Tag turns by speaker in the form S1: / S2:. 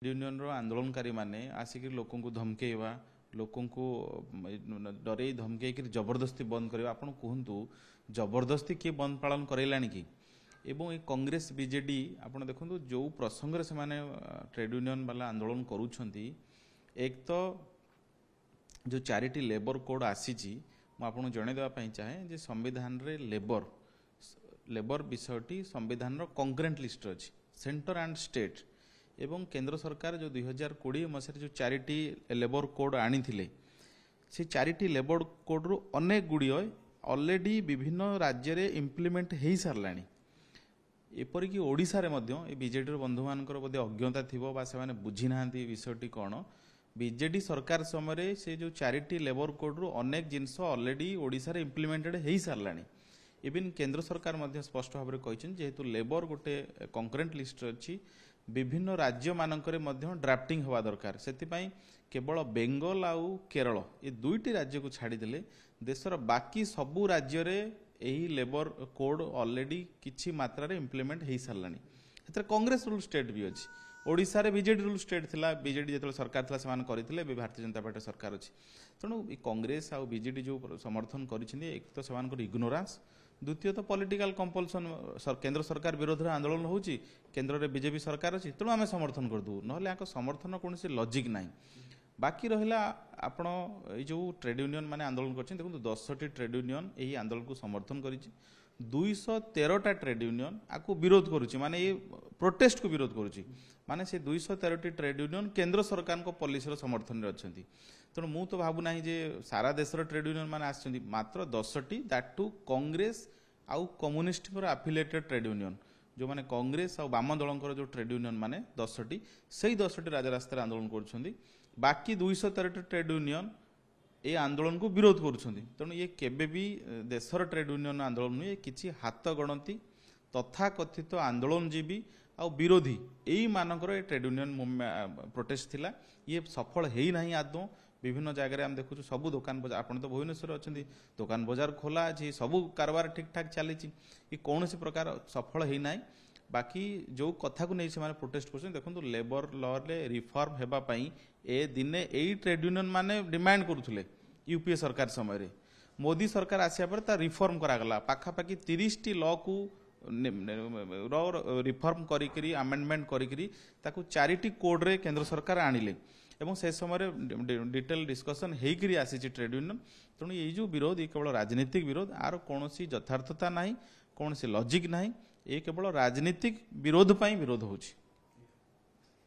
S1: Union रो आंदोलनकारी माने आसिक लोकों को धमकेवा लोकों को डरे धमके जबरदस्ती बंद करवा आपन कहतु जबरदस्ती किए बंद पालन करैलानी कि एवं ये कांग्रेस बीजेडी आपन देखो जो प्रसंग से माने ट्रेड यूनियन वाला आंदोलन करूछंती एक तो जो 4टी लेबर कोड आसीची मुझे जन देवाई चाहे जे संविधान रे लेबर विषयटी संविधान कंकरेंट लिस्ट अच्छी सेंटर एंड स्टेट एवं केंद्र सरकार जो 2020 मसीह जो 4टी लेबर कोड आनी से 4टी लेबर कोड रु अनेक गुड़िए ऑलरेडी विभिन्न राज्य रे इम्प्लीमेंट हो सारा एपरिक ओडिशा रे मध्य बीजेडी बंधु मानकर बोधे अज्ञता थिबो बा से माने बुझी नाहांती विषयटी कौन बीजेडी सरकार समय से जो 4टी लेबर कोड रु अनेक जिनस ऑलरेडी ओडिशा रे इम्प्लीमेंटेड हो सारा इवन केंद्र सरकार मध्य स्पष्ट भाव में कहते जेहेतु लेबर गोटे कंकरेंट लिस्ट अच्छी विभिन्न राज्य मानकरे मध्य ड्राफ्टिंग हवा दरकार से केवल बेंगल आउ केरल ये 2टी राज्य को छाड़ीदे देशर बाकी सबू राज्य रे यही लेबर कोड ऑलरेडी किछि मात्रा रे इम्प्लीमेंट हो सारा कांग्रेस रूल स्टेट भी अच्छी ओडिशा रे बीजेडी रूल स्टेट थिला बीजेडी जो सरकार थिला सेमान करथिले भारतीय जनता पार्टी सरकार अच्छी तेणु कांग्रेस आउ बीजेडी जो समर्थन करिसेंती एक तो सेमानकर इग्नोरांस द्वितीय तो पॉलिटिकल कंपल्सन केंद्र सरकार विरोध में आंदोलन होची केंद्र में बीजेपी सरकार अच्छी तेणु आम समर्थन करदू ना समर्थन कौन लॉजिक ना बाकी रहा आपण जो ट्रेड यूनियन माने आंदोलन करछन देखो 10टी ट्रेड यूनियन यही आंदोलन को समर्थन करिछि 213टा ट्रेड यूनियन आपको विरोध करुच्ची माने ये प्रोटेस्ट को विरोध करुच्ची माने से 213टी ट्रेड यूनियन केंद्र सरकार को पॉलिसी समर्थन में अच्छा तेणु मु तो भावुना जे सारा देशर ट्रेड यूनियन माने आछंती मात्र 10टी दैट टू कांग्रेस आउ कम्युनिस्ट आफिलिएटेड ट्रेड यूनियन जो माने कांग्रेस आउ वाम दलंकर जो ट्रेड यूनियन माने 10टी से 10टी राजरास्ता आंदोलन करुछंती बाकी 213टी ट्रेड यूनियन ये आंदोलन को विरोध करुछंती तेणु ये केबे भी देशर ट्रेड यूनियन आंदोलन नुहे किछि हाथ गणती तथा कथित आंदोलनजीवी आ विरोधी यही मानकर ट्रेड यूनियन प्रोटेस्ट थिला ये सफल है ना आदौ विभिन्न जगह आम देखु सबू दुकान बजार आप तो भुवनेश्वर अच्छा दुकान बजार खोला अच्छी सबू कारबार ठीक ठाक चली कौन प्रकार सफल है ना बाकी जो कथा को नहीं से प्रोटेस्ट कर देखो लेबर लॉ रे रिफॉर्म हेबापी ए दिने यही ट्रेड यूनियन माने डिमांड करुले यूपीए सरकार समय मोदी सरकार आसिया पर ता रिफॉर्म करागला पाखापाखि 30टी लॉ को रिफॉर्म करी आमेंडमेंट करी 4टी कोड रे केंद्र सरकार आनिले एवं से समय डिटेल डिस्कसन होकर आसी ट्रेड यूनियन तेणु ये जो विरोध ये केवल राजनीतिक विरोध आर कौन यथार्थता ना कौन लॉजिक ना ये केवल राजनीतिक विरोध विरोध होची।